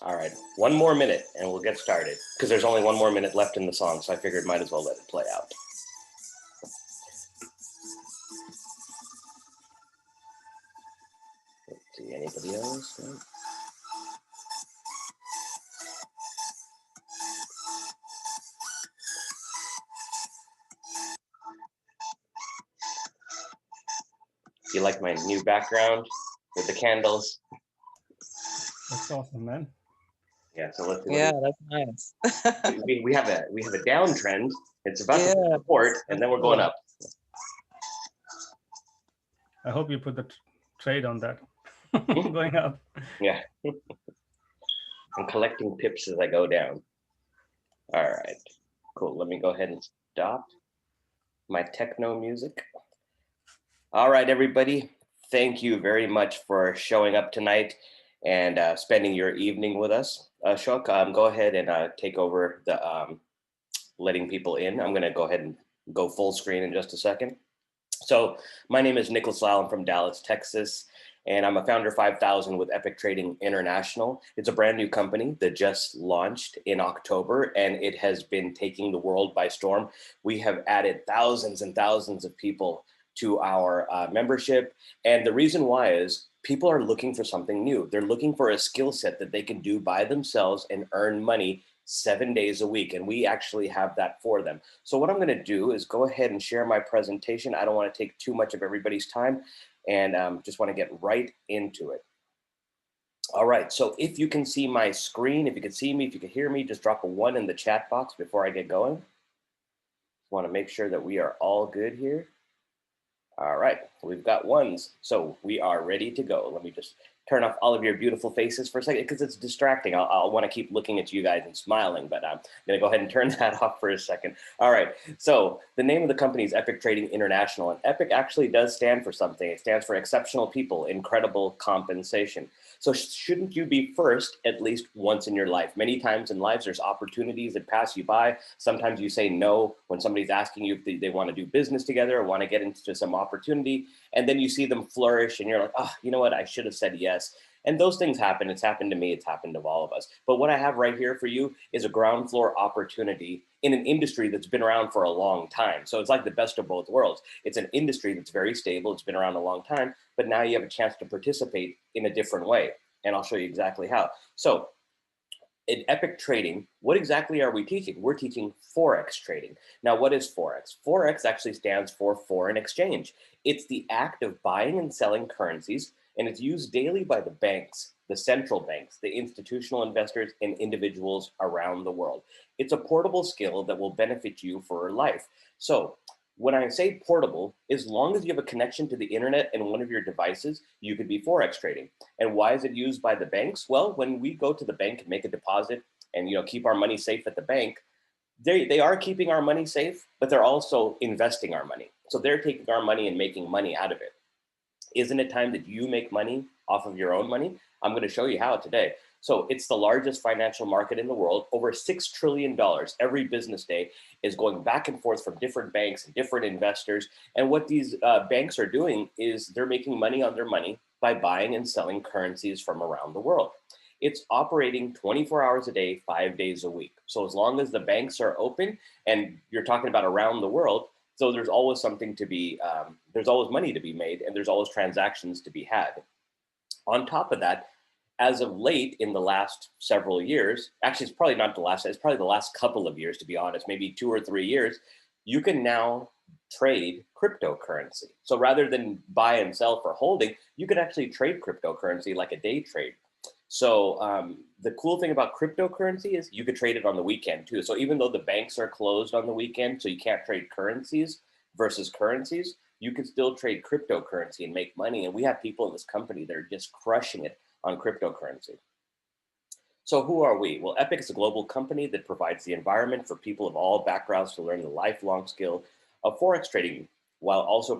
All right, one more minute and we'll get started because there's only one more minute left in the song, so I figured might as well let it play out. Let's see, anybody else? No? Do you like my new background with the candles? That's awesome, man. Yeah, so let's see. Yeah, that's nice. We have a downtrend. It's about to Yeah, support, and then we're going up. I hope you put the trade on that going up. Yeah. I'm collecting pips as I go down. All right, cool. Let me go ahead and stop my techno music. All right, everybody. Thank you very much for showing up tonight and spending your evening with us. Ashok, go ahead and take over the letting people in. I'm going to go ahead and go full screen in just a second. So my name is Nicholas Lau. I'm from Dallas, Texas, and I'm a founder 5000 with Epic Trading International. It's a brand new company that just launched in October, and it has been taking the world by storm. We have added thousands and thousands of people to our membership. And the reason why is people are looking for something new. They're looking for a skill set that they can do by themselves and earn money 7 days a week. And we actually have that for them. So what I'm going to do is go ahead and share my presentation. I don't want to take too much of everybody's time and just want to get right into it. All right, so if you can see my screen, if you can see me, if you can hear me, just drop a 1 in the chat box before I get going. Just want to make sure that we are all good here. All right, we've got ones, so we are ready to go. Let me just turn off all of your beautiful faces for a second because it's distracting. I'll want to keep looking at you guys and smiling, but I'm going to go ahead and turn that off for a second. All right, so the name of the company is Epic Trading International, and Epic actually does stand for something. It stands for exceptional people, incredible compensation. So shouldn't you be first at least once in your life? Many times in lives, there's opportunities that pass you by. Sometimes you say no when somebody's asking you if they want to do business together or want to get into some opportunity. And then you see them flourish and you're like, oh, you know what? I should have said yes. And those things happen. It's happened to me. It's happened to all of us. But what I have right here for you is a ground floor opportunity in an industry that's been around for a long time. So it's like the best of both worlds. It's an industry that's very stable. It's been around a long time, but now you have a chance to participate in a different way. And I'll show you exactly how. So in Epic Trading, what exactly are we teaching? We're teaching Forex trading. Now, what is Forex? Forex actually stands for foreign exchange. It's the act of buying and selling currencies, and it's used daily by the banks, the central banks, the institutional investors, and individuals around the world. It's a portable skill that will benefit you for life. So when I say portable, as long as you have a connection to the internet and one of your devices, you could be Forex trading. And why is it used by the banks? Well, when we go to the bank and make a deposit and keep our money safe at the bank, they are keeping our money safe, but they're also investing our money. So they're taking our money and making money out of it. Isn't it time that you make money off of your own money? I'm going to show you how today. So it's the largest financial market in the world. Over $6 trillion every business day is going back and forth from different banks and different investors. And what these banks are doing is they're making money on their money by buying and selling currencies from around the world. It's operating 24 hours a day, 5 days a week. So as long as the banks are open, and you're talking about around the world, so there's always something to be, there's always money to be made, and there's always transactions to be had. On top of that, as of late in the last several years, actually it's probably not the last, it's probably the last couple of years, to be honest, maybe 2 or 3 years, you can now trade cryptocurrency. So rather than buy and sell for holding, you can actually trade cryptocurrency like a day trade. So the cool thing about cryptocurrency is you could trade it on the weekend too. So even though the banks are closed on the weekend, so you can't trade currencies versus currencies, you can still trade cryptocurrency and make money. And we have people in this company that are just crushing it on cryptocurrency. So who are we? Well, Epic is a global company that provides the environment for people of all backgrounds to learn the lifelong skill of Forex trading while also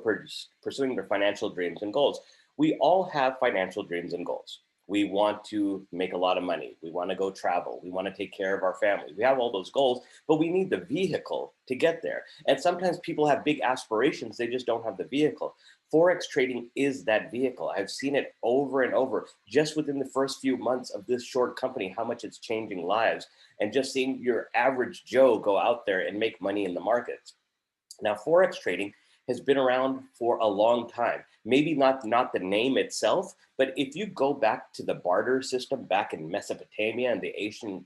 pursuing their financial dreams and goals. We all have financial dreams and goals. We want to make a lot of money. We want to go travel. We want to take care of our family. We have all those goals, but we need the vehicle to get there. And sometimes people have big aspirations. They just don't have the vehicle. Forex trading is that vehicle. I've seen it over and over just within the first few months of this short company, how much it's changing lives, and just seeing your average Joe go out there and make money in the markets. Now, Forex trading has been around for a long time. Maybe not the name itself, but if you go back to the barter system back in Mesopotamia and the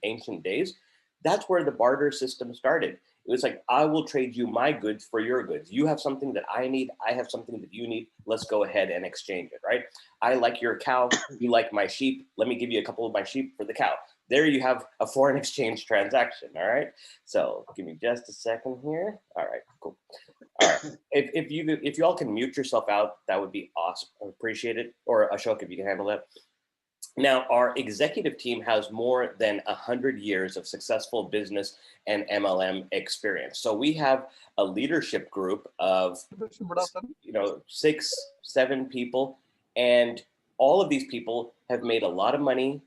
ancient days, that's where the barter system started. It was like, I will trade you my goods for your goods. You have something that I need. I have something that you need. Let's go ahead and exchange it, right? I like your cow. You like my sheep. Let me give you a couple of my sheep for the cow. There you have a foreign exchange transaction, all right? So give me just a second here. All right, cool. All right, if you all can mute yourself out, that would be awesome. I appreciate it. Or Ashok, if you can handle that. Now, our executive team has more than 100 years of successful business and MLM experience. So we have a leadership group of 6, 7 people, and all of these people have made a lot of money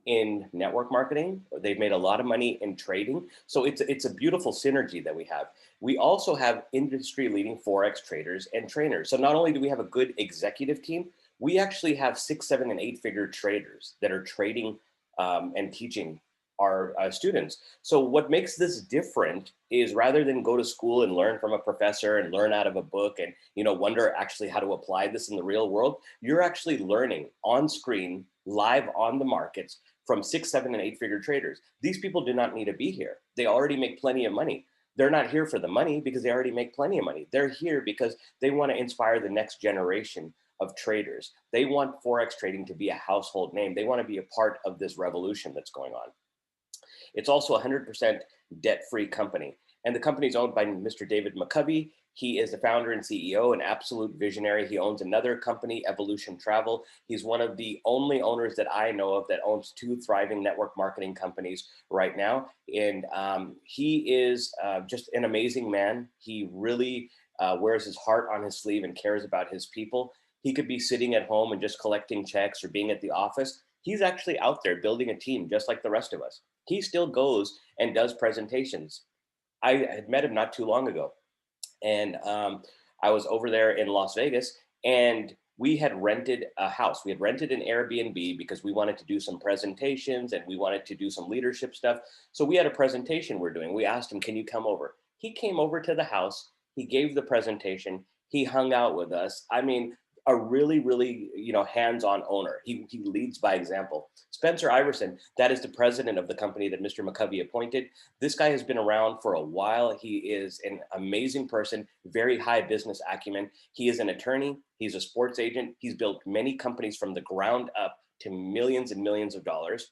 in network marketing. They've made a lot of money in trading. So it's a beautiful synergy that we have. We also have industry leading Forex traders and trainers. So not only do we have a good executive team, we actually have 6, 7, and 8 figure traders that are trading and teaching our students. So what makes this different is rather than go to school and learn from a professor and learn out of a book and wonder actually how to apply this in the real world, you're actually learning on screen, live on the markets from 6, 7, and 8 figure traders. These people do not need to be here. They already make plenty of money. They're not here for the money because they already make plenty of money. They're here because they want to inspire the next generation of traders. They want Forex trading to be a household name. They want to be a part of this revolution that's going on. It's also a 100% debt-free company. And the company is owned by Mr. David McCovey. He is the founder and CEO, an absolute visionary. He owns another company, Evolution Travel. He's one of the only owners that I know of that owns 2 thriving network marketing companies right now. And he is just an amazing man. He really wears his heart on his sleeve and cares about his people. He could be sitting at home and just collecting checks or being at the office. He's actually out there building a team just like the rest of us. He still goes and does presentations. I had met him not too long ago. And I was over there in Las Vegas, and we had rented a house. We had rented an Airbnb because we wanted to do some presentations and we wanted to do some leadership stuff. So we had a presentation we're doing. We asked him, can you come over? He came over to the house. He gave the presentation. He hung out with us. I mean, a really, really, hands-on owner. He leads by example. Spencer Iverson, that is the president of the company that Mr. McCovey appointed. This guy has been around for a while. He is an amazing person, very high business acumen. He is an attorney. He's a sports agent. He's built many companies from the ground up to millions and millions of dollars.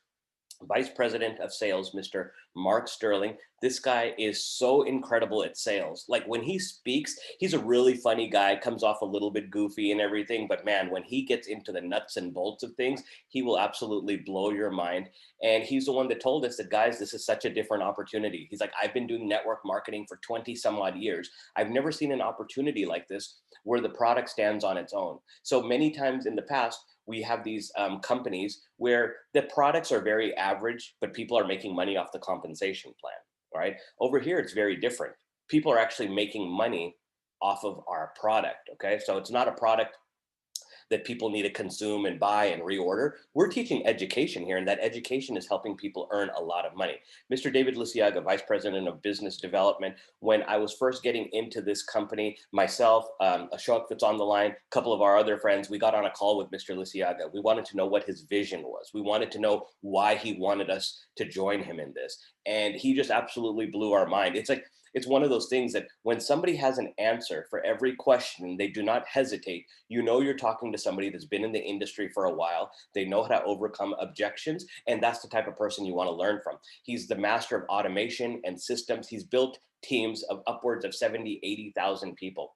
Vice President of Sales, Mr. Mark Sterling. This guy is so incredible at sales. Like when he speaks, he's a really funny guy, comes off a little bit goofy and everything, but man, when he gets into the nuts and bolts of things, he will absolutely blow your mind. And he's the one that told us that, guys, this is such a different opportunity. He's like, I've been doing network marketing for 20 some odd years. I've never seen an opportunity like this where the product stands on its own. So many times in the past, we have these companies where the products are very average, but people are making money off the compensation plan, right? Over here, it's very different. People are actually making money off of our product, okay? So it's not a product that people need to consume and buy and reorder. We're teaching education here, and that education is helping people earn a lot of money. Mr. David Luciaga, Vice President of Business Development, when I was first getting into this company, myself, Ashok that's on the line, a couple of our other friends, we got on a call with Mr. Luciaga. We wanted to know what his vision was. We wanted to know why he wanted us to join him in this. And he just absolutely blew our mind. It's one of those things that when somebody has an answer for every question, they do not hesitate. You're talking to somebody that's been in the industry for a while. They know how to overcome objections. And that's the type of person you want to learn from. He's the master of automation and systems. He's built teams of upwards of 70, 80,000 people.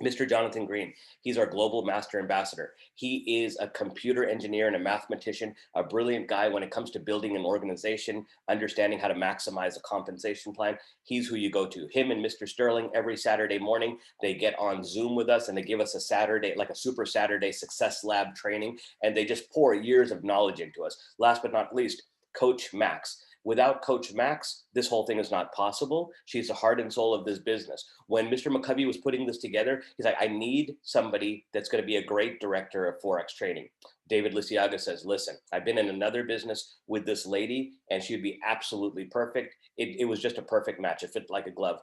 Mr. Jonathan Green, he's our global master ambassador. He is a computer engineer and a mathematician, a brilliant guy when it comes to building an organization, understanding how to maximize a compensation plan. He's who you go to. Him and Mr. Sterling, every Saturday morning, they get on Zoom with us and they give us a Saturday, like a super Saturday success lab training, and they just pour years of knowledge into us. Last but not least, Coach Max. Without Coach Max, this whole thing is not possible. She's the heart and soul of this business. When Mr. McCovey was putting this together, he's like, I need somebody that's going to be a great director of Forex trading. David Lisiaga says, listen, I've been in another business with this lady and she'd be absolutely perfect. It was just a perfect match. It fit like a glove.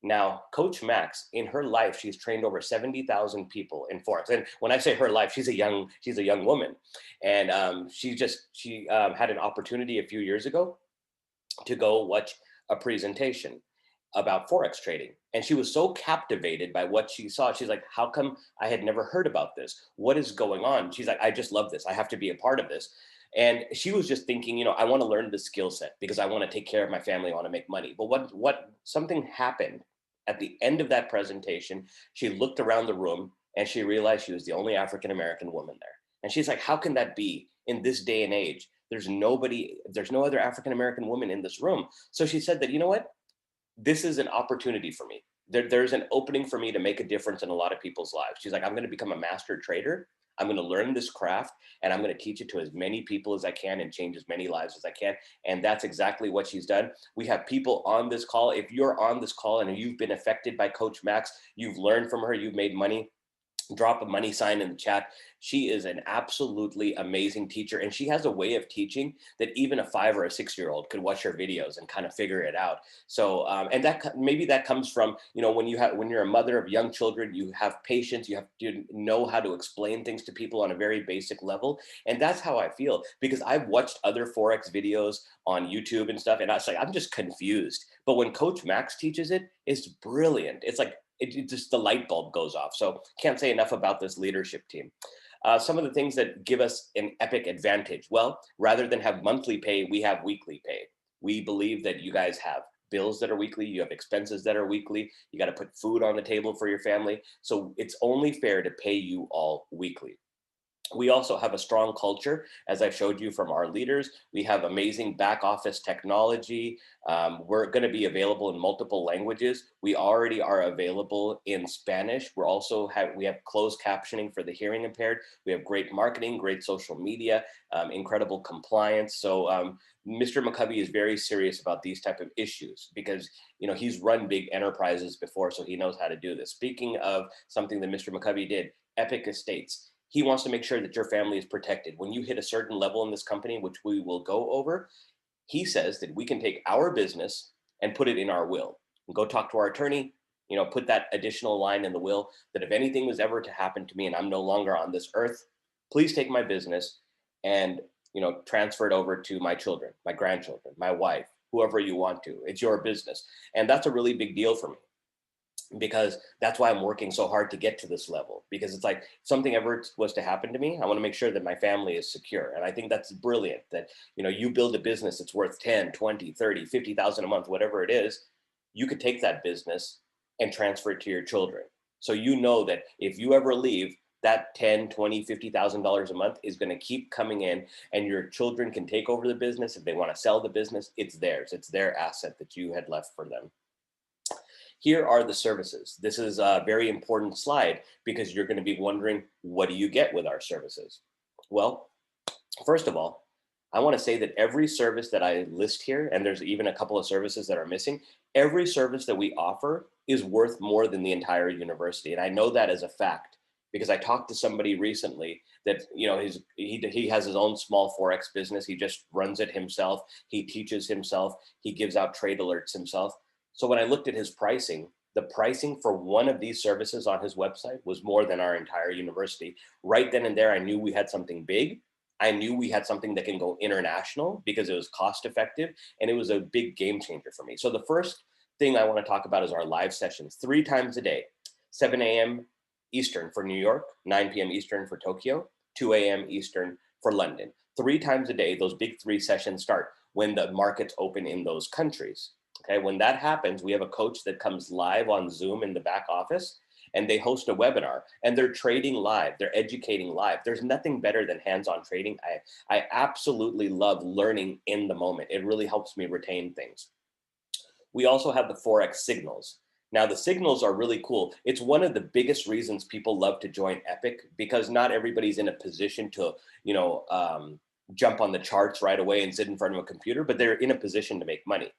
Now, Coach Max, in her life, she's trained over 70,000 people in Forex. And when I say her life, she's a young woman. And she had an opportunity a few years ago to go watch a presentation about Forex trading. And she was so captivated by what she saw. She's like, how come I had never heard about this? What is going on? She's like, I just love this. I have to be a part of this. And she was just thinking, I want to learn the skill set because I want to take care of my family. I want to make money. But what something happened at the end of that presentation. She looked around the room and she realized she was the only African-American woman there. And she's like, how can that be in this day and age? There's no other African-American woman in this room. So she said that, you know what? This is an opportunity for me. There's an opening for me to make a difference in a lot of people's lives. She's like, I'm going to become a master trader. I'm going to learn this craft and I'm going to teach it to as many people as I can and change as many lives as I can. And that's exactly what she's done. We have people on this call. If you're on this call and you've been affected by Coach Max, you've learned from her, you've made money, drop a money sign in the chat. She is an absolutely amazing teacher. And she has a way of teaching that even a 5 or a 6-year-old could watch her videos and kind of figure it out. So, and that maybe that comes from, when you're a mother of young children, you have patience, you have to know how to explain things to people on a very basic level. And that's how I feel, because I've watched other Forex videos on YouTube and stuff. And I was like, I'm just confused. But when Coach Max teaches it, it's brilliant. It's like, it just, the light bulb goes off. So can't say enough about this leadership team. Some of the things that give us an epic advantage. Well, rather than have monthly pay, we have weekly pay. We believe that you guys have bills that are weekly, you have expenses that are weekly, you got to put food on the table for your family. So it's only fair to pay you all weekly. We also have a strong culture, as I showed you from our leaders. We have amazing back office technology. We're going to be available in multiple languages. We already are available in Spanish. We have closed captioning for the hearing impaired. We have great marketing, great social media, incredible compliance. So Mr. McCovey is very serious about these type of issues because he's run big enterprises before, so he knows how to do this. Speaking of something that Mr. McCovey did, Epic Estates. He wants to make sure that your family is protected. When you hit a certain level in this company, which we will go over, he says that we can take our business and put it in our will. And go talk to our attorney, put that additional line in the will that if anything was ever to happen to me and I'm no longer on this earth, please take my business and transfer it over to my children, my grandchildren, my wife, whoever you want to. It's your business. And that's a really big deal for me, because that's why I'm working so hard to get to this level, because it's like something ever was to happen to me, I want to make sure that my family is secure. And I think that's brilliant that, you build a business that's worth 10, 20, 30, 50,000 a month, whatever it is, you could take that business and transfer it to your children. So that if you ever leave, that 10, 20, $50,000 a month is going to keep coming in, and your children can take over the business. If they want to sell the business, it's theirs. It's their asset that you had left for them. Here are the services. This is a very important slide because you're going to be wondering, what do you get with our services? Well, first of all, I want to say that every service that I list here, and there's even a couple of services that are missing, every service that we offer is worth more than the entire university. And I know that as a fact because I talked to somebody recently that, he has his own small Forex business. He just runs it himself. He teaches himself. He gives out trade alerts himself. So when I looked at his pricing, the pricing for one of these services on his website was more than our entire university. Right then and there, I knew we had something big. I knew we had something that can go international because it was cost effective, and it was a big game changer for me. So the first thing I want to talk about is our live sessions 3 times a day, 7 a.m. Eastern for New York, 9 p.m. Eastern for Tokyo, 2 a.m. Eastern for London. 3 times a day, those big 3 sessions start when the markets open in those countries. Okay, when that happens, we have a coach that comes live on Zoom in the back office, and they host a webinar and they're trading live, they're educating live. There's nothing better than hands-on trading. I absolutely love learning in the moment. It really helps me retain things. We also have the Forex Signals. Now the signals are really cool. It's one of the biggest reasons people love to join Epic, because not everybody's in a position to, jump on the charts right away and sit in front of a computer, but they're in a position to make money.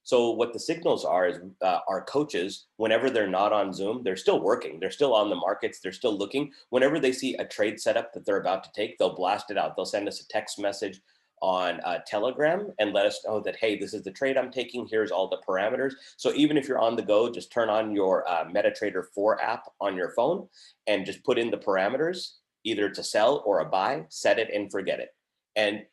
So what the signals are is our coaches, whenever they're not on Zoom, they're still working. They're still on the markets. They're still looking. Whenever they see a trade setup that they're about to take, they'll blast it out. They'll send us a text message on Telegram and let us know that, hey, this is the trade I'm taking. Here's all the parameters. So even if you're on the go, just turn on your MetaTrader 4 app on your phone and just put in the parameters, either to sell or a buy, set it and forget it. And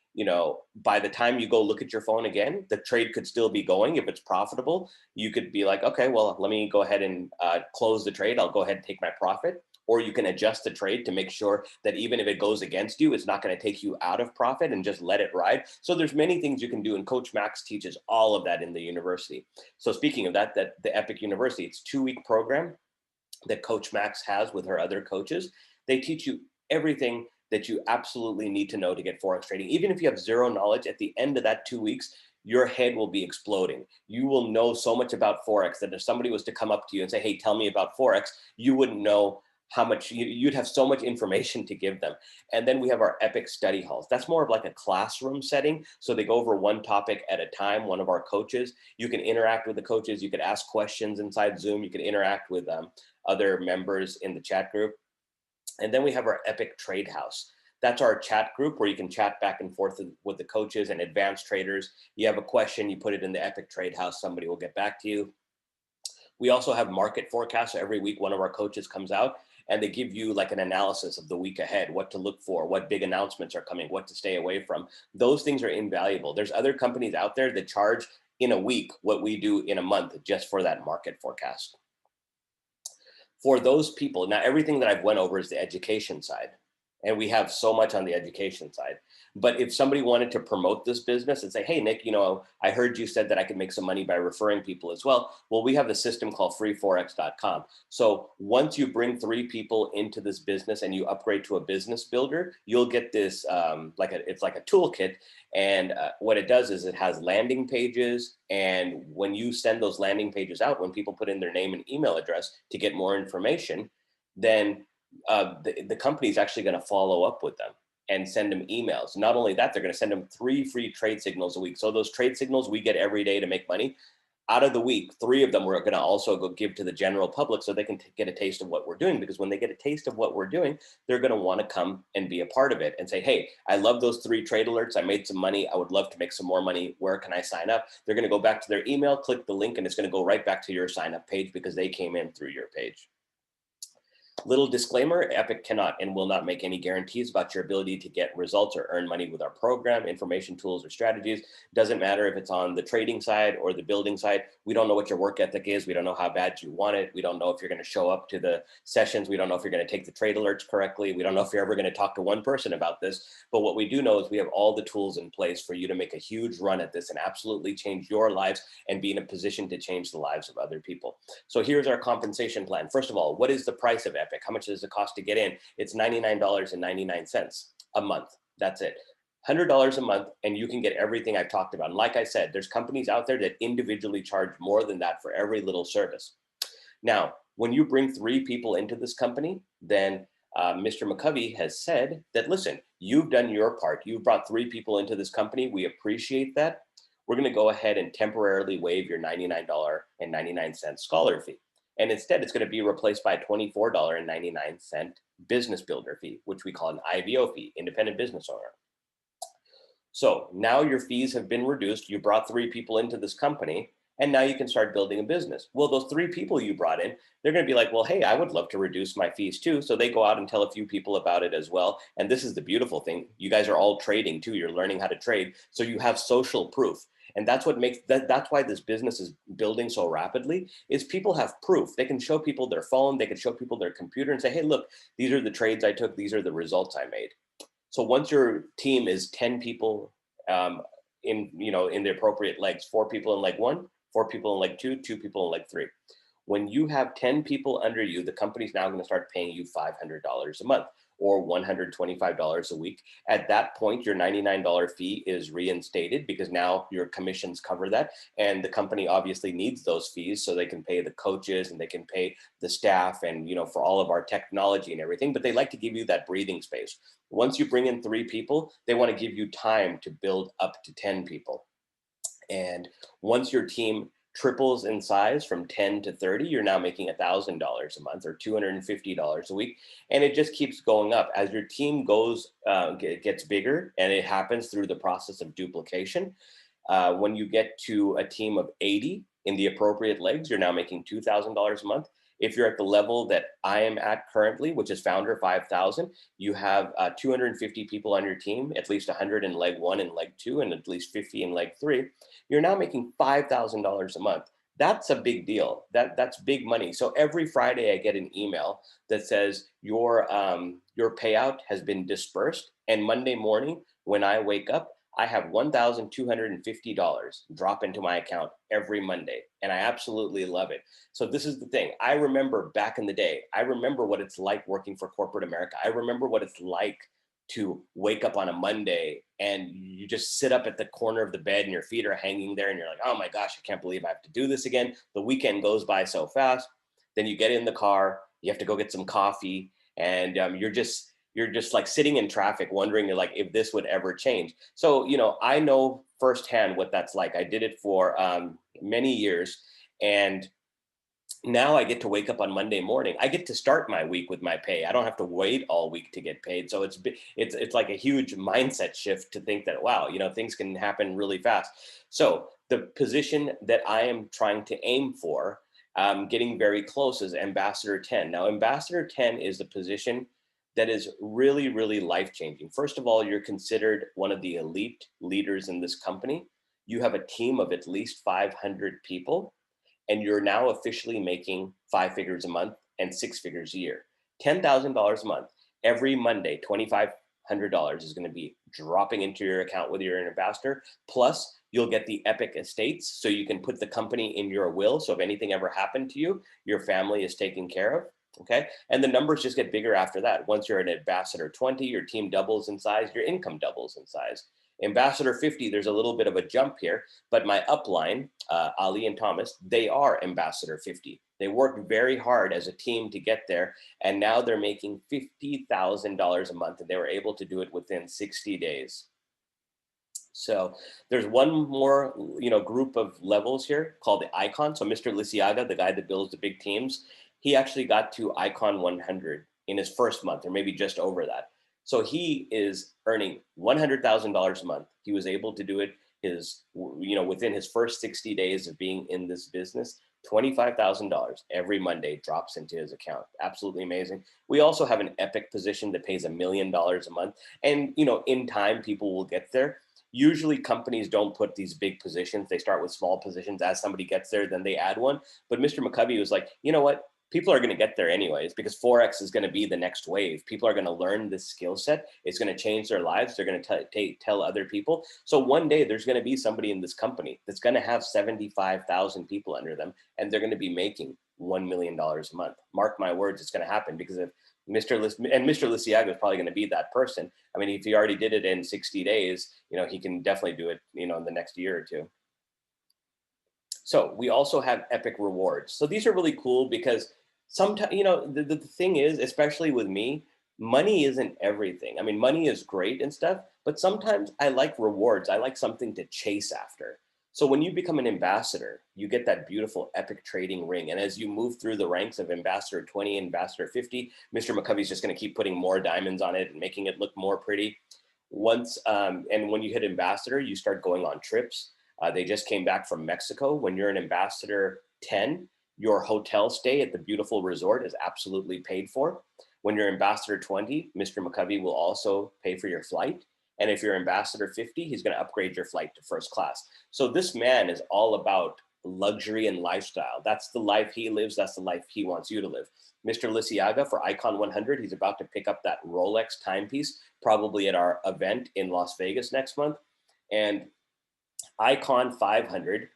by the time you go look at your phone again, the trade could still be going. If it's profitable, you could be like, okay, well, let me go ahead and close the trade. I'll go ahead and take my profit. Or you can adjust the trade to make sure that even if it goes against you, it's not going to take you out of profit, and just let it ride. So there's many things you can do, and Coach Max teaches all of that in the university. So speaking of that the Epic University, it's a 2-week program that Coach Max has with her other coaches. They teach you everything that you absolutely need to know to get Forex trading. Even if you have zero knowledge, at the end of that 2 weeks, your head will be exploding. You will know so much about Forex that if somebody was to come up to you and say, hey, tell me about Forex, you wouldn't know how much, you'd have so much information to give them. And then we have our Epic study halls. That's more of like a classroom setting. So they go over one topic at a time, one of our coaches. You can interact with the coaches. You could ask questions inside Zoom. You can interact with other members in the chat group. And then we have our Epic Trade House. That's our chat group where you can chat back and forth with the coaches and advanced traders. You have a question, you put it in the Epic Trade House, somebody will get back to you. We also have market forecasts. So every week, one of our coaches comes out and they give you like an analysis of the week ahead, what to look for, what big announcements are coming, what to stay away from. Those things are invaluable. There's other companies out there that charge in a week what we do in a month just for that market forecast. For those people, now everything that I've went over is the education side, and we have so much on the education side. But if somebody wanted to promote this business and say, hey, Nick, I heard you said that I could make some money by referring people as well. Well, we have a system called freeforex.com. So once you bring 3 people into this business and you upgrade to a business builder, you'll get this, it's like a toolkit. And what it does is it has landing pages. And when you send those landing pages out, when people put in their name and email address to get more information, then the company is actually going to follow up with them and send them emails. Not only that, they're going to send them 3 free trade signals a week. So those trade signals we get every day to make money. Out of the week, 3 of them we're going to also go give to the general public so they can get a taste of what we're doing. Because when they get a taste of what we're doing, they're going to want to come and be a part of it and say, hey, I love those 3 trade alerts. I made some money. I would love to make some more money. Where can I sign up? They're going to go back to their email, click the link, and it's going to go right back to your sign up page because they came in through your page. Little disclaimer, Epic cannot and will not make any guarantees about your ability to get results or earn money with our program, information, tools, or strategies. Doesn't matter if it's on the trading side or the building side. We don't know what your work ethic is. We don't know how bad you want it. We don't know if you're going to show up to the sessions. We don't know if you're going to take the trade alerts correctly. We don't know if you're ever going to talk to one person about this. But what we do know is we have all the tools in place for you to make a huge run at this and absolutely change your lives and be in a position to change the lives of other people. So here's our compensation plan. First of all, what is the price of Epic? How much does it cost to get in? It's $99.99 a month. That's it. $100 a month, and you can get everything I've talked about. And like I said, there's companies out there that individually charge more than that for every little service. Now, when you bring 3 people into this company, then Mr. McCovey has said that, listen, you've done your part. You've brought 3 people into this company. We appreciate that. We're going to go ahead and temporarily waive your $99.99 scholar fee. And instead, it's going to be replaced by a $24.99 business builder fee, which we call an IBO fee, independent business owner. So now your fees have been reduced. You brought 3 people into this company, and now you can start building a business. Well, those 3 people you brought in, they're going to be like, well, hey, I would love to reduce my fees too. So they go out and tell a few people about it as well. And this is the beautiful thing. You guys are all trading too. You're learning how to trade. So you have social proof. And that's what makes that's why this business is building so rapidly, is people have proof. They can show people their phone, they can show people their computer and say, hey, look, these are the trades I took, these are the results I made. So once your team is 10 people in the appropriate legs, 4 people in leg 1, 4 people in leg 2, 2 people in leg 3. When you have 10 people under you, the company's now going to start paying you $500 a month or $125 a week. At that point, your $99 fee is reinstated because now your commissions cover that. And the company obviously needs those fees so they can pay the coaches and they can pay the staff and, you know, for all of our technology and everything, but they like to give you that breathing space. Once you bring in 3 people, they want to give you time to build up to 10 people. And once your team triples in size from 10 to 30, you're now making $1,000 a month or $250 a week. And it just keeps going up as your team goes, gets bigger, and it happens through the process of duplication. When you get to a team of 80 in the appropriate legs, you're now making $2,000 a month. If you're at the level that I am at currently, which is founder 5,000, you have 250 people on your team, at least 100 in leg 1 and leg 2, and at least 50 in leg 3. You're now making $5,000 a month. That's a big deal. That's big money. So every Friday I get an email that says your payout has been dispersed, and Monday morning when I wake up, I have $1,250 drop into my account every Monday, and I absolutely love it. So this is the thing. I remember back in the day, I remember what it's like working for corporate America. I remember what it's like to wake up on a Monday and you just sit up at the corner of the bed and your feet are hanging there and you're like, oh my gosh, I can't believe I have to do this again. The weekend goes by so fast. Then you get in the car, you have to go get some coffee, and you're just like sitting in traffic wondering, you're like, if this would ever change. So, you know, I know firsthand what that's like. I did it for many years, and now I get to wake up on Monday morning. I get to start my week with my pay. I don't have to wait all week to get paid. So it's like a huge mindset shift to think that, wow, you know, things can happen really fast. So the position that I am trying to aim for, getting very close, is Ambassador 10. Now, Ambassador 10 is the position that is really, really life-changing. First of all, you're considered one of the elite leaders in this company. You have a team of at least 500 people, and you're now officially making 5 figures a month and 6 figures a year. $10,000 a month. Every Monday, $2,500 is going to be dropping into your account whether you're an ambassador. Plus, you'll get the epic estates, so you can put the company in your will. So if anything ever happened to you, your family is taken care of. Okay. And the numbers just get bigger after that. Once you're an ambassador 20, your team doubles in size, your income doubles in size. Ambassador 50, there's a little bit of a jump here, but my upline, Ali and Thomas, they are Ambassador 50. They worked very hard as a team to get there, and now they're making $50,000 a month, and they were able to do it within 60 days. So there's one more, you know, group of levels here called the icon. So Mr. Lisiaga, the guy that builds the big teams, he actually got to icon 100 in his first month, or maybe just over that. So he is earning $100,000 a month. He was able to do it within his first 60 days of being in this business. $25,000 every Monday drops into his account. Absolutely amazing. We also have an epic position that pays $1 million a month. And, you know, in time, people will get there. Usually companies don't put these big positions. They start with small positions. As somebody gets there, then they add one. But Mr. McCovey was like, you know what? People are going to get there anyways, because Forex is going to be the next wave. People are going to learn this skill set. It's going to change their lives. They're going to tell other people. So one day there's going to be somebody in this company that's going to have 75,000 people under them, and they're going to be making $1 million a month. Mark my words, it's going to happen, because if Mr. Lisiaga is probably going to be that person. I mean, if he already did it in 60 days, you know, he can definitely do it, you know, in the next year or two. So we also have epic rewards. So these are really cool because sometimes, you know, the thing is, especially with me, money isn't everything. I mean, money is great and stuff, but sometimes I like rewards. I like something to chase after. So when you become an ambassador, you get that beautiful epic trading ring. And as you move through the ranks of Ambassador 20 and Ambassador 50, Mr. McCovey's just going to keep putting more diamonds on it and making it look more pretty. And when you hit ambassador, you start going on trips. They just came back from Mexico. When you're an Ambassador 10, your hotel stay at the beautiful resort is absolutely paid for. When you're Ambassador 20, Mr. McCovey will also pay for your flight. And if you're Ambassador 50, he's going to upgrade your flight to first class. So this man is all about luxury and lifestyle. That's the life he lives. That's the life he wants you to live. Mr. Lisiaga, for Icon 100, he's about to pick up that Rolex timepiece, probably at our event in Las Vegas next month. And Icon 500,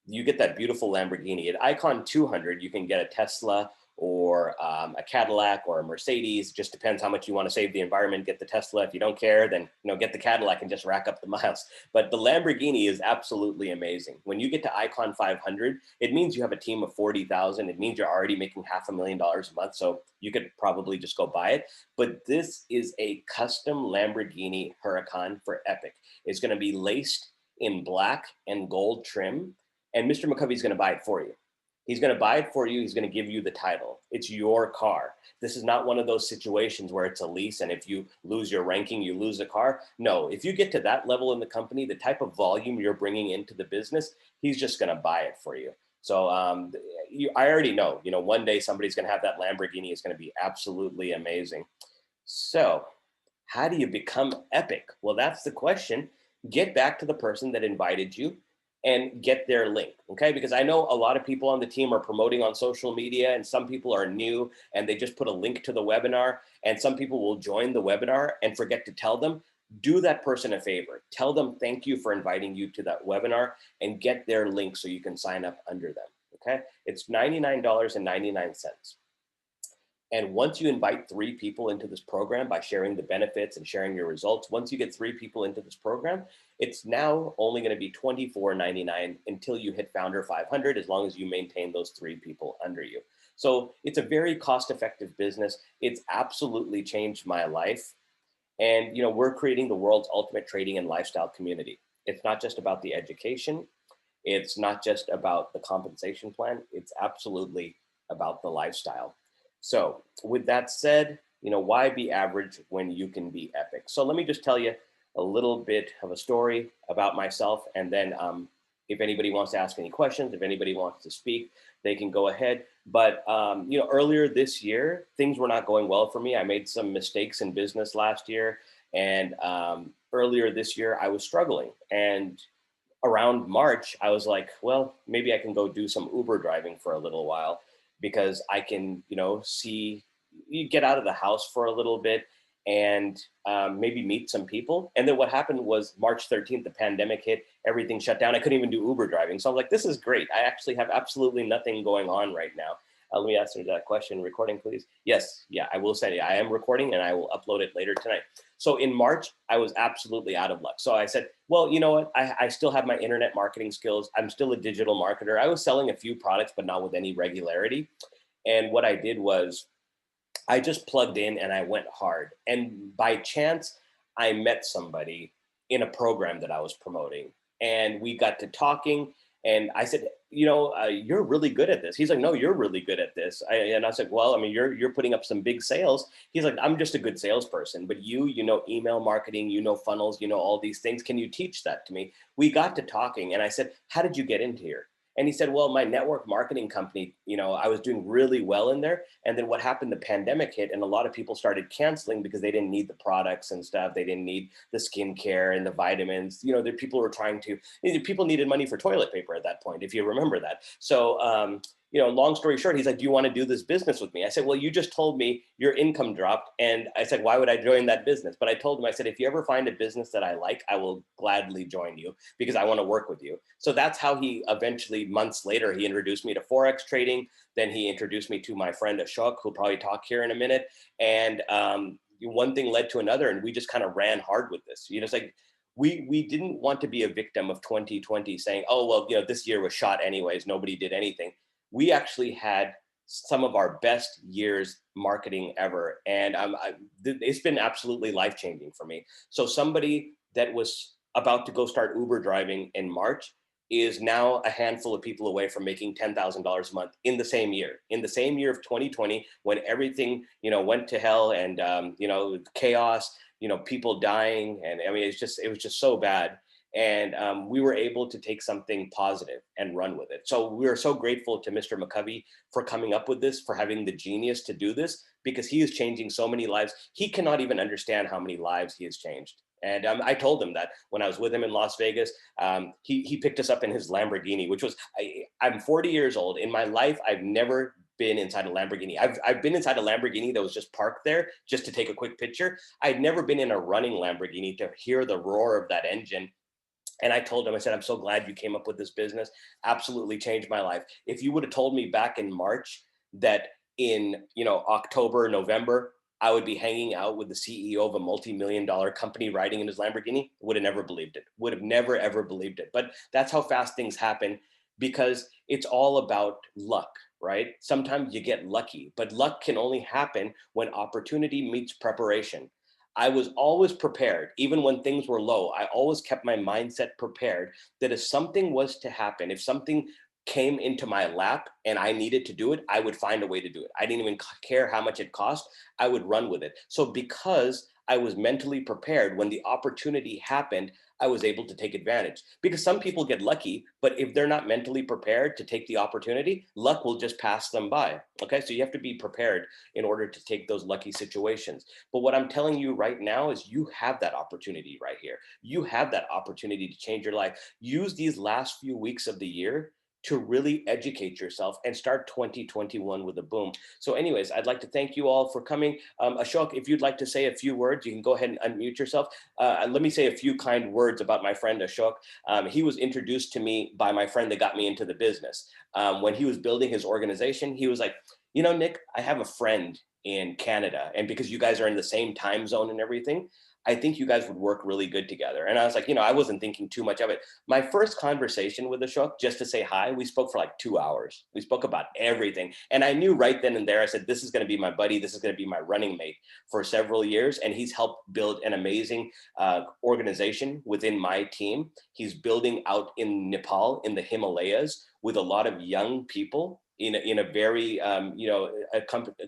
you get that beautiful Lamborghini. At Icon 200, you can get a Tesla or a Cadillac or a Mercedes. Just depends how much you want to save the environment. Get the Tesla. If you don't care, then get the Cadillac and just rack up the miles. But the Lamborghini is absolutely amazing. When you get to Icon 500, it means you have a team of 40,000. It means you're already making $500,000 a month. So you could probably just go buy it. But this is a custom Lamborghini Huracan for Epic. It's going to be laced in black and gold trim. And Mr. McCovey is going to buy it for you. He's going to buy it for you. He's going to give you the title. It's your car. This is not one of those situations where it's a lease and if you lose your ranking, you lose the car. No, if you get to that level in the company, the type of volume you're bringing into the business, he's just going to buy it for you. So I already know, one day somebody's going to have that Lamborghini. It's going to be absolutely amazing. So how do you become Epic? Well, that's the question. Get back to the person that invited you and get their link, okay? Because I know a lot of people on the team are promoting on social media and some people are new and they just put a link to the webinar and some people will join the webinar and forget to tell them. Do that person a favor. Tell them thank you for inviting you to that webinar and get their link so you can sign up under them, okay? It's $99.99. And once you invite 3 people into this program by sharing the benefits and sharing your results, once you get 3 people into this program, it's now only going to be $24.99 until you hit Founder 500, as long as you maintain those 3 people under you. So it's a very cost-effective business. It's absolutely changed my life. And we're creating the world's ultimate trading and lifestyle community. It's not just about the education. It's not just about the compensation plan. It's absolutely about the lifestyle. So with that said, why be average when you can be epic? So let me just tell you a little bit of a story about myself. And then if anybody wants to ask any questions, if anybody wants to speak, they can go ahead. But, earlier this year, things were not going well for me. I made some mistakes in business last year. And earlier this year, I was struggling. And around March, I was like, well, maybe I can go do some Uber driving for a little while because I can, you get out of the house for a little bit and maybe meet some people. And then what happened was March 13th, the pandemic hit, everything shut down. I couldn't even do Uber driving. So I'm like, this is great. I actually have absolutely nothing going on right now. Let me answer that question. Recording, please. Yes. Yeah, I will say I am recording and I will upload it later tonight. So in March, I was absolutely out of luck. So I said, well, you know what? I still have my internet marketing skills. I'm still a digital marketer. I was selling a few products, but not with any regularity. And what I did was I just plugged in and I went hard. And by chance, I met somebody in a program that I was promoting. And we got to talking. And I said, you're really good at this. He's like, no, you're really good at this. And I said, well, I mean, you're putting up some big sales. He's like, I'm just a good salesperson, but you know, email marketing, funnels, all these things. Can you teach that to me? We got to talking and I said, how did you get into here? And he said, well, my network marketing company, I was doing really well in there. And then what happened, the pandemic hit and a lot of people started canceling because they didn't need the products and stuff. They didn't need the skincare and the vitamins. The people were people needed money for toilet paper at that point, if you remember that. So, long story short, he's like, do you want to do this business with me? I said, well, you just told me your income dropped. And I said, why would I join that business? But I told him, I said, if you ever find a business that I like, I will gladly join you because I want to work with you. So that's how he eventually, months later, he introduced me to Forex trading. Then he introduced me to my friend Ashok, who'll probably talk here in a minute. And one thing led to another, and we just kind of ran hard with this. It's like, we didn't want to be a victim of 2020 saying, oh, well, this year was shot anyways, nobody did anything. We actually had some of our best years marketing ever. And it's been absolutely life-changing for me. So somebody that was about to go start Uber driving in March is now a handful of people away from making $10,000 a month in the same year. In the same year of 2020, when everything, went to hell and, chaos, people dying. And I mean, it was just so bad. And we were able to take something positive and run with it. So we are so grateful to Mr. McCovey for coming up with this, for having the genius to do this, because he is changing so many lives. He cannot even understand how many lives he has changed. And I told him that when I was with him in Las Vegas. He picked us up in his Lamborghini, which was, I'm 40 years old. In my life, I've never been inside a Lamborghini. I've been inside a Lamborghini that was just parked there just to take a quick picture. I'd never been in a running Lamborghini to hear the roar of that engine And I told him, I said, I'm so glad you came up with this business. Absolutely changed my life. If you would have told me back in March that in, October, November, I would be hanging out with the CEO of a multi-million-dollar company riding in his Lamborghini, would have never believed it. Would have never, ever believed it. But that's how fast things happen, because it's all about luck, right? Sometimes you get lucky, but luck can only happen when opportunity meets preparation. I was always prepared, even when things were low. I always kept my mindset prepared that if something was to happen, if something came into my lap and I needed to do it, I would find a way to do it. I didn't even care how much it cost. I would run with it. So because I was mentally prepared, when the opportunity happened, I was able to take advantage. Because some people get lucky, but if they're not mentally prepared to take the opportunity, luck will just pass them by. Okay, so you have to be prepared in order to take those lucky situations. But what I'm telling you right now is you have that opportunity right here. You have that opportunity to change your life. Use these last few weeks of the year to really educate yourself and start 2021 with a boom. So anyways, I'd like to thank you all for coming. Ashok, if you'd like to say a few words, you can go ahead and unmute yourself. Let me say a few kind words about my friend Ashok. He was introduced to me by my friend that got me into the business. When he was building his organization, he was like, Nick, I have a friend in Canada, and because you guys are in the same time zone and everything, I think you guys would work really good together. And I was like, I wasn't thinking too much of it. My first conversation with Ashok, just to say hi, we spoke for like 2 hours. We spoke about everything. And I knew right then and there, I said, this is going to be my buddy. This is going to be my running mate for several years. And he's helped build an amazing organization within my team. He's building out in Nepal, in the Himalayas, with a lot of young people in a very, a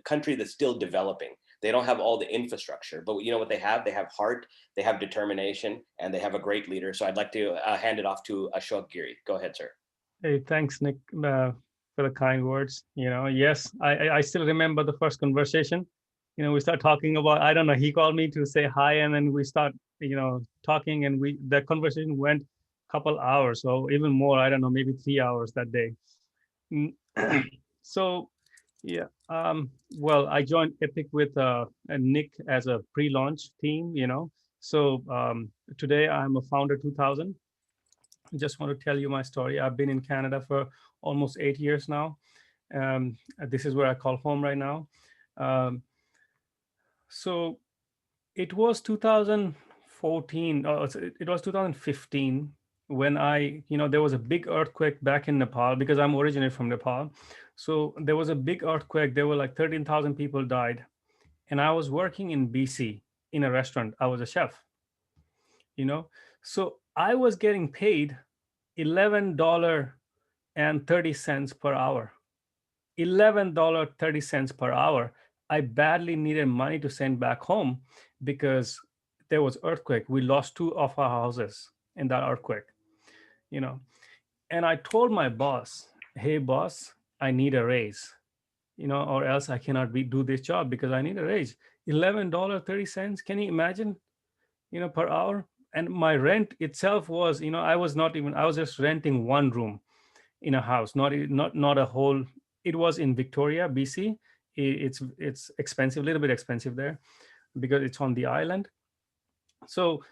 country that's still developing. They don't have all the infrastructure, but you know what they have? They have heart, they have determination, and they have a great leader. So I'd like to hand it off to Ashok Giri. Go ahead, sir. Hey, thanks, Nick, for the kind words. Yes, I still remember the first conversation. We start talking about, I don't know, he called me to say hi, and then we start, talking, and the conversation went a couple hours, so even more, I don't know, maybe 3 hours that day. So, yeah, well, I joined Epic with Nick as a pre-launch team, So today I'm a founder 2000. I just want to tell you my story. I've been in Canada for almost 8 years now. This is where I call home right now. So it was 2014, it was 2015 when there was a big earthquake back in Nepal, because I'm originally from Nepal. So there was a big earthquake. There were like 13,000 people died. And I was working in BC in a restaurant. I was a chef, So I was getting paid $11.30 per hour. $11.30 per hour. I badly needed money to send back home because there was earthquake. We lost 2 of our houses in that earthquake, And I told my boss, hey boss, I need a raise, or else I cannot do this job because I need a raise. $11.30. Can you imagine, per hour? And my rent itself was, I was just renting one room in a house, not a whole. It was in Victoria, BC. It's expensive, a little bit expensive there because it's on the island. So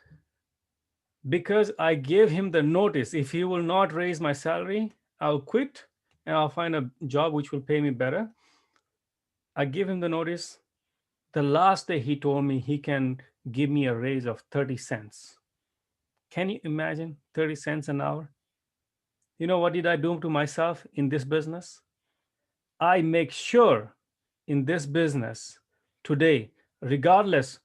because I gave him the notice, if he will not raise my salary, I'll quit and I'll find a job which will pay me better. I gave him the notice. The last day he told me he can give me a raise of 30 cents. Can you imagine 30 cents an hour? You know what did I do to myself in this business? I make sure in this business today, regardless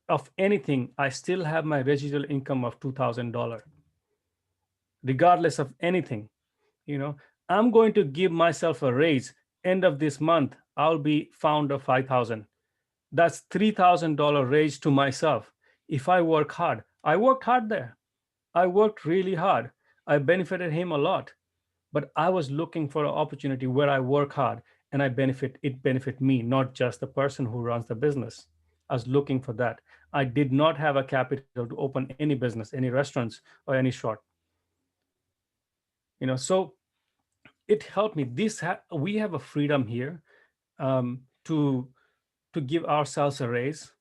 of anything, I still have my residual income of $2,000. Regardless of anything, I'm going to give myself a raise. End of this month, I'll be founder 5,000. That's $3,000 raise to myself. If I work hard, I worked hard there. I worked really hard. I benefited him a lot. But I was looking for an opportunity where I work hard and it benefit me, not just the person who runs the business. I was looking for that. I did not have a capital to open any business, any restaurants or any shop. So it helped me. We have a freedom here to give ourselves a raise.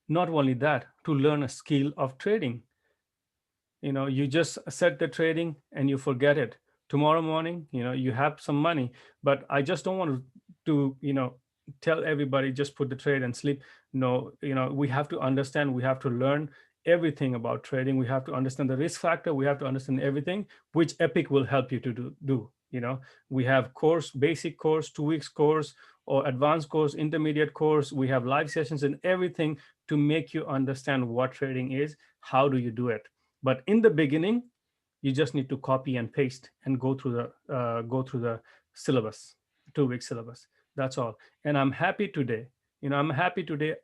Not only that, to learn a skill of trading. You just set the trading and you forget it. Tomorrow morning, you have some money, but I just don't want to tell everybody just put the trade and sleep. No, we have to understand, we have to learn everything about trading. We have to understand the risk factor, we have to understand everything, which Epic will help you to do. We have course, basic course, 2 weeks course, or advanced course, intermediate course. We have live sessions and everything to make you understand what trading is, how do you do it. But in the beginning, you just need to copy and paste and go through the syllabus, 2 week syllabus. That's all. And I'm happy today.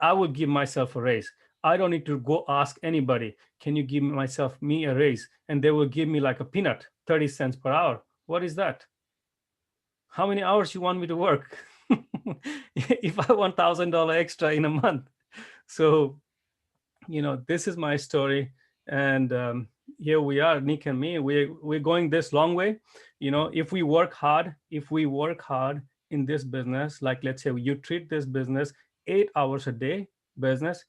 I would give myself a raise. I don't need to go ask anybody, can you give me a raise? And they will give me like a peanut, 30 cents per hour. What is that? How many hours you want me to work? If I want $1,000 extra in a month. So this is my story, and here we are, Nick and me. We're going this long way. If we work hard in this business, like let's say you treat this business 8 hours a day business,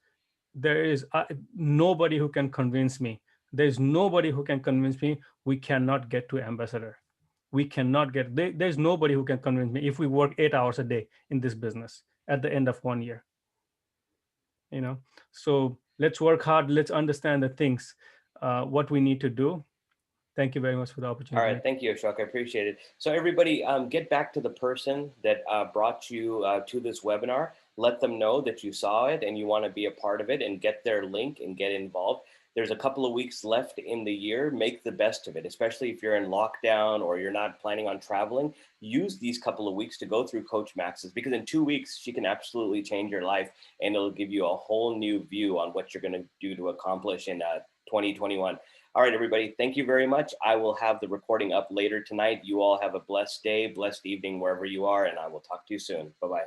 there is nobody who can convince me. There's nobody who can convince me we cannot get to ambassador. We cannot get there's nobody who can convince me if we work 8 hours a day in this business at the end of 1 year. So let's work hard, let's understand the things, what we need to do. Thank you very much for the opportunity. All right, thank you, Ashok. I appreciate it. So everybody, get back to the person that brought you to this webinar. Let them know that you saw it and you want to be a part of it, and get their link and get involved. There's a couple of weeks left in the year. Make the best of it, especially if you're in lockdown or you're not planning on traveling. Use these couple of weeks to go through Coach Max's, because in 2 weeks, she can absolutely change your life, and it'll give you a whole new view on what you're going to do to accomplish in 2021. All right, everybody, thank you very much. I will have the recording up later tonight. You all have a blessed day, blessed evening, wherever you are, and I will talk to you soon. Bye-bye.